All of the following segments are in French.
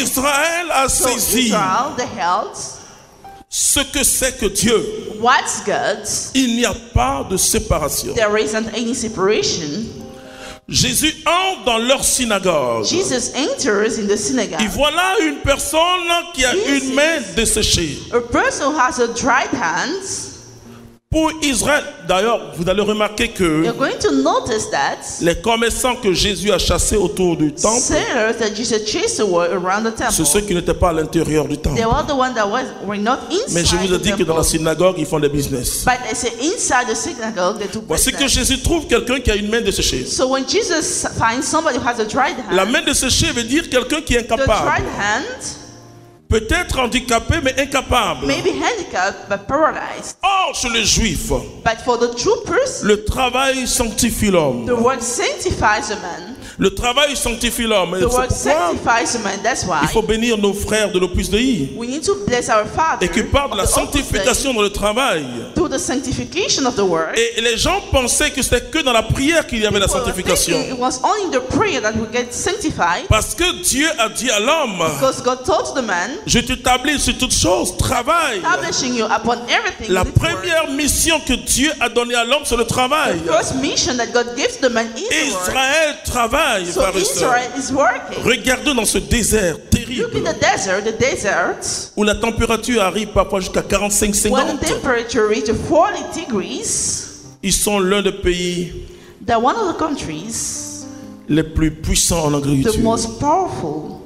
Israël a So saisi Israel, they held ce que c'est que Dieu. what's God. Il n'y a pas de séparation. There isn't any separation. Jésus entre dans leur synagogue. Jesus enters in the Et synagogue. voilà une personne qui a une main desséchée. A person who has a dried hand. Pour Israël, d'ailleurs, vous allez remarquer que You're going to notice that les commerçants que Jésus a chassés autour du temple, sinners that Jesus chased away around the c'est ceux temple, qui n'étaient pas à l'intérieur du temple. they were the ones that were not Mais je inside vous ai the dit que dans la temple. synagogue, ils font des business. But they say inside the synagogue they do Voici que business. Jésus trouve quelqu'un qui a une main desséchée. So when Jesus finds somebody who has a dried La hand, main desséchée veut dire quelqu'un qui est the dried incapable. hand Peut-être handicapé, mais incapable. may be handicapped but paralyzed. Or, chez les Juifs, But for the true person, le travail sanctifie l'homme. the work sanctifies a man. Le travail sanctifie l'homme. Et The c'est work pourquoi sanctifies a man. That's why il faut bénir nos frères de l'Opus Dei. we need to bless our Father Et qui parle de la of the Opus Dei sanctification dans le travail. through the sanctification of the word. Et les gens pensaient que c'était que dans la prière qu'il y avait la People were sanctification. thinking it was only in the prayer that we get sanctified, Parce que Dieu a dit à l'homme, because God told the man, je t'établis sur toutes choses, travaille. establishing you upon everything. La with His word. première mission que Dieu a donnée à l'homme, c'est le travail. The first mission that God gives the man is the word. Israël travaille, So frères et sœurs. Israel is working. Regardez dans ce désert Look terrible in the desert, où la température arrive parfois jusqu'à 45-50. when the temperature reaches 40 degrees, Ils sont l'un des pays they're one of the countries, les plus puissants en the agriculture. most powerful.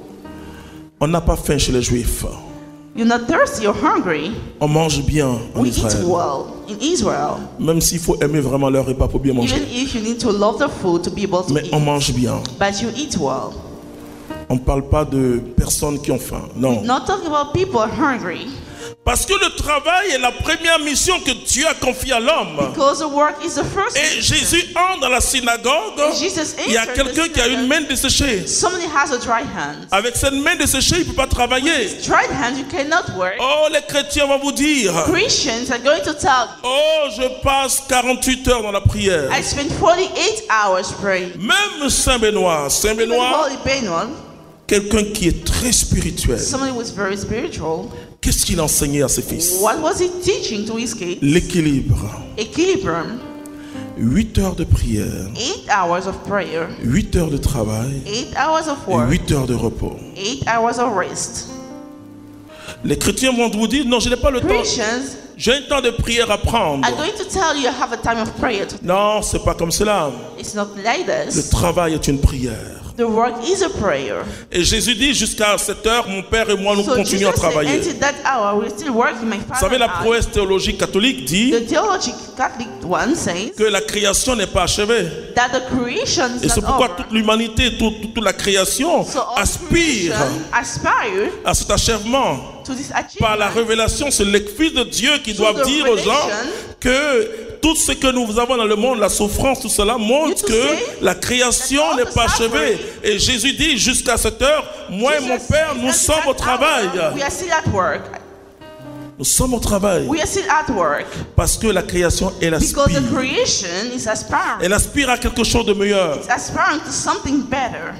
On n'a pas faim chez les Juifs. You're not thirsty or hungry. On mange bien en We eat Israël. well in Israel. Même s'il faut aimer vraiment leur repas pour bien Even manger. if you need to love the food to be able to Mais on eat. mange bien. But you eat well. On ne parle pas de personnes qui ont faim. Non. Not talking about people hungry. Parce que le travail est la première mission que Dieu a confiée à l'homme. Because the work is the first Et mission. Jésus entre dans la synagogue. And Jesus Il y a entered quelqu'un the qui a une synagogue. main desséchée. Somebody has a dry hand. Avec cette main desséchée, il ne peut pas travailler. Dried hand, you cannot work. Oh, les chrétiens vont vous dire, Christians are going to tell you, oh, je passe 48 heures dans la prière. I spend 48 hours praying. Même Saint-Benoît, Even Saint-Benoît, Holy Benoit, quelqu'un qui est très spirituel. somebody who was very spiritual. Qu'est-ce qu'il enseignait à ses fils? What was he teaching to his kids? L'équilibre. Equilibrium. 8 heures de prière, 8 hours of prayer, 8 heures de travail 8 hours of et work, 8 heures de repos. 8 hours of rest. Les chrétiens vont vous dire, non, je n'ai pas le temps. Christians J'ai un temps de prière à prendre. are going to tell you have a time of prayer. Non, c'est pas comme cela. It's not like Le this. travail est une prière. The work is a prayer. Et Jésus dit, jusqu'à cette heure, mon Père et moi, nous So continuons à Jesus said, travailler. until that hour, we're still working. My Vous father savez, la and I. prouesse théologique catholique dit The theology Catholic one says que la création n'est pas achevée. that the creation Et is c'est not pourquoi over. toute l'humanité, toute la création So all aspire creation aspire à cet achèvement. to this Par la achievement. révélation, c'est les fils de Dieu qui doivent the dire aux gens revelation, que tout ce que nous avons dans le monde, la souffrance, tout cela montre to que say la création that all n'est pas the achevée. suffering- Et Jésus dit, jusqu'à cette heure, moi et mon Jesus Père, said nous at sommes that au travail. hour, we are still at work. Nous sommes au travail. We are still at work. Parce que la création, elle Because aspire. the creation is aspiring. Elle aspire à quelque chose de meilleur. It's aspiring to something better.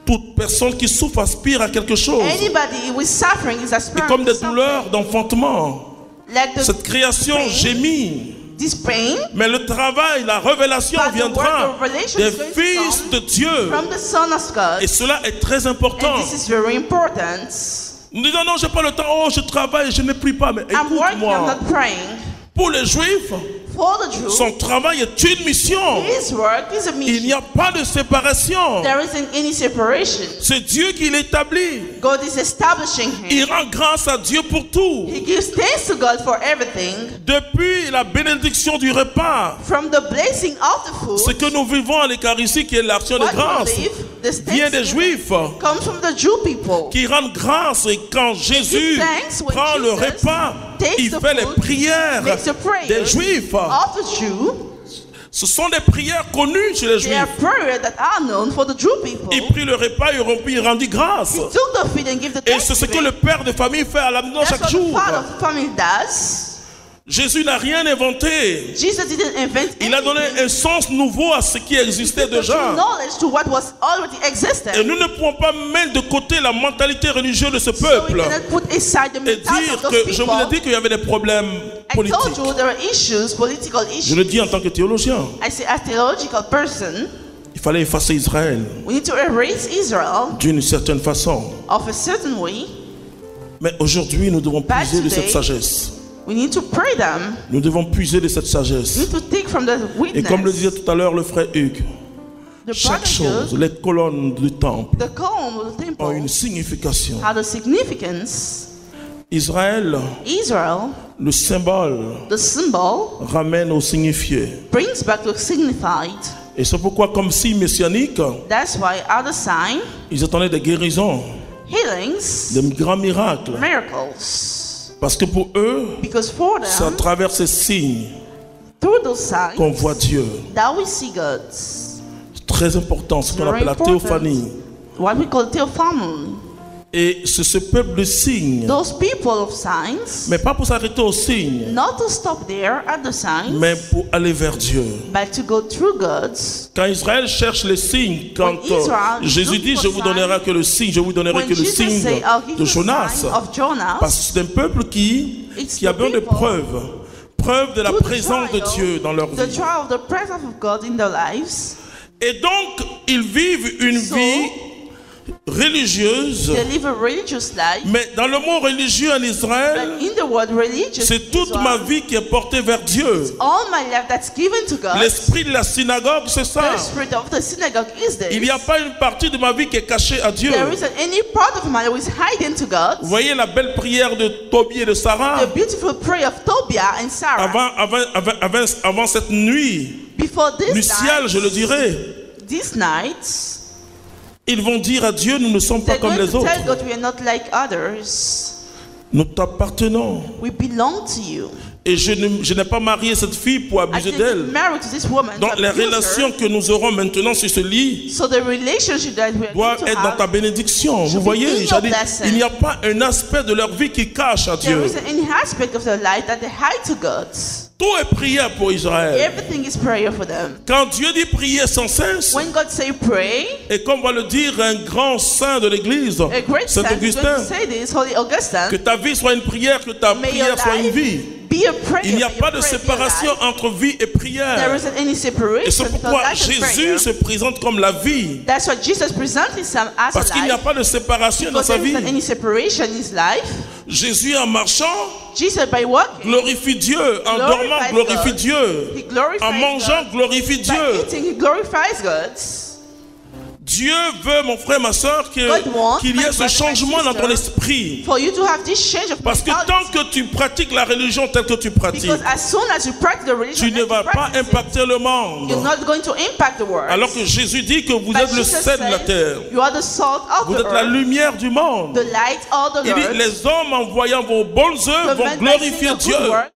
Toute personne qui souffre aspire à quelque chose. Anybody with suffering is Et aspiring comme to des douleurs d'enfantement, Like the cette création pain, gémit. this pain Mais le travail, la révélation But the viendra word of revelation des is going to fils come de Dieu. from the Son of God. Et cela est très important. And this is very important. Nous disons non, j'ai pas le temps. Oh, je travaille, je ne prie pas. Mais I'm working, I'm écoute-moi. not praying. Pour les Juifs, For the Jews, son travail est une mission. his work is a Il n'y mission. a pas de séparation. There isn't any separation. C'est Dieu qui l'établit. God is establishing Il him. rend grâce à Dieu pour tout. He gives thanks to God for everything. Depuis la bénédiction du repas, From the blessing of the ce food, que nous vivons à l'Eucharistie, qui est l'action de what grâce, we live, the vient des thanksgiving Juifs comes from the Jew people. qui rendent grâce. Et quand Jésus thanks when prend le Jesus repas, takes il the fait les food, prières makes the prayers des Juifs. of the Jew. Ce sont des prières connues chez les They are Juifs. prayers that are known for the Jew people. Il prit le repas, il rompit, il rendit grâce. He took the feed and gave the Et c'est ce que thanksgiving. le père de famille fait à la maison That's chaque what jour. the father of the family does. Jésus n'a rien inventé. Jesus didn't invent Il a donné anything. un sens nouveau à ce qui existait He gave déjà. knowledge to what was already Et existed. nous ne pouvons pas mettre de côté la mentalité religieuse de ce So we peuple cannot put aside the et mentality dire of those que je vous ai people. dit qu'il y avait des problèmes I politiques. told you there are issues, political Je issues. le dis en tant que théologien. I say, as a theological person, Il fallait effacer Israël we need to erase Israel d'une certaine façon. of a certain way. Mais aujourd'hui, nous devons But puiser de cette today, sagesse. We need to pray them. Nous devons puiser de cette We sagesse. need to take from the Et comme le disait witness. tout à l'heure le frère Hugues, The chaque chose, brotherhood, les colonnes du temple, the column of the ont une temple, signification. had a significance. Israël, Israel, le symbole, the symbol, ramène au signifié. brings back to signified. Et c'est pourquoi, comme signe messianique, That's why other sign, ils attendaient des guérisons, healings, des grands miracles. miracles. Parce que pour eux, Because for c'est à them, travers ces signes through those signs, qu'on voit Dieu. that we see God. C'est très important, ce qu'on Very appelle la important. théophanie. What we call theophany. Et c'est ce peuple de signes, Those people of signs, mais pas pour s'arrêter aux signes, not to stop there at the signs, mais pour aller vers Dieu. but to go through God's. Quand Israël cherche les signes, quand When Israel Jésus look dit for je vous donnerai signs, que le signe, je vous donnerai When que le Jesus signe say, I'll give de you a Jonas, sign of Jonas, parce que c'est un peuple qui a besoin de preuves de la through the présence de trial, Dieu dans leur the vie. trial of the presence of God in their lives, Et donc, ils vivent une So, vie religieuse, they live a religious life. mais dans le mot religieux en Israël, But in the word religious, c'est toute Israel, ma vie qui est portée vers Dieu. all my life that's given to God, L'esprit de la synagogue, c'est ça. the spirit of the synagogue is there. Il n'y a pas une partie de ma vie qui est cachée à Dieu. There isn't any part of my life is hidden to God. Vous voyez la belle prière de Tobie et de Sarah The beautiful prayer of Tobiah and Sarah. avant cette nuit Before this nuptiale, night, je le dirais. this night, Ils vont dire à Dieu, nous ne sommes pas they're comme going les to tell autres. God we are not like others. Nous t'appartenons. We belong to you. Et je n'ai pas marié cette fille pour I abuser didn't get d'elle. married to this woman. Donc to les abuse her. relations que nous aurons maintenant sur ce lit So the relationship that we are doivent going to être dans ta have, bénédiction. Vous should be in voyez, your j'ai dit, blessing. il n'y a pas un aspect de leur vie qui cache à there Dieu. isn't any aspect of their life that they hide to God. Tout est prière pour Israël. Everything is prayer for them. Quand Dieu dit prier sans cesse, When God say pray, et comme va le dire un grand saint de l'Église, a great Saint saint is going Augustin, to say this, Holy Augustine, que ta vie soit une prière, que ta may your prière soit une life vie. be a prayer. Il n'y a may pas your de prayer be a séparation life. entre vie et There prière. isn't any Et separation c'est between pourquoi life and prayer. Jésus se présente comme la vie. That's why Jesus presents himself as Parce a qu'il n'y a life. pas de séparation dans Because sa there vie. isn't any separation in his life. Jésus en marchant Jesus by walking, glorifie Dieu. En Glorifies dormant glorifie God. Dieu. he glorifies En mangeant God. glorifie By Dieu. eating, he glorifies God. Dieu veut, mon frère, ma soeur, God wants, qu'il y my ait ce brother, my changement dans ton sister, esprit. For you to have this change of Parce que mentality. tant que tu pratiques la religion telle que tu pratiques, Because as soon as you practice the religion, tu ne as you vas pas practice it, impacter le monde. you're not going to impact the world. Alors que Jésus dit que vous But êtes le Jesus sel de la says, terre. you are the salt of Vous the êtes la earth, lumière du monde. the light of the Il dit, earth. les hommes en voyant vos bonnes œuvres The vont men by seeing glorifier your good Dieu. work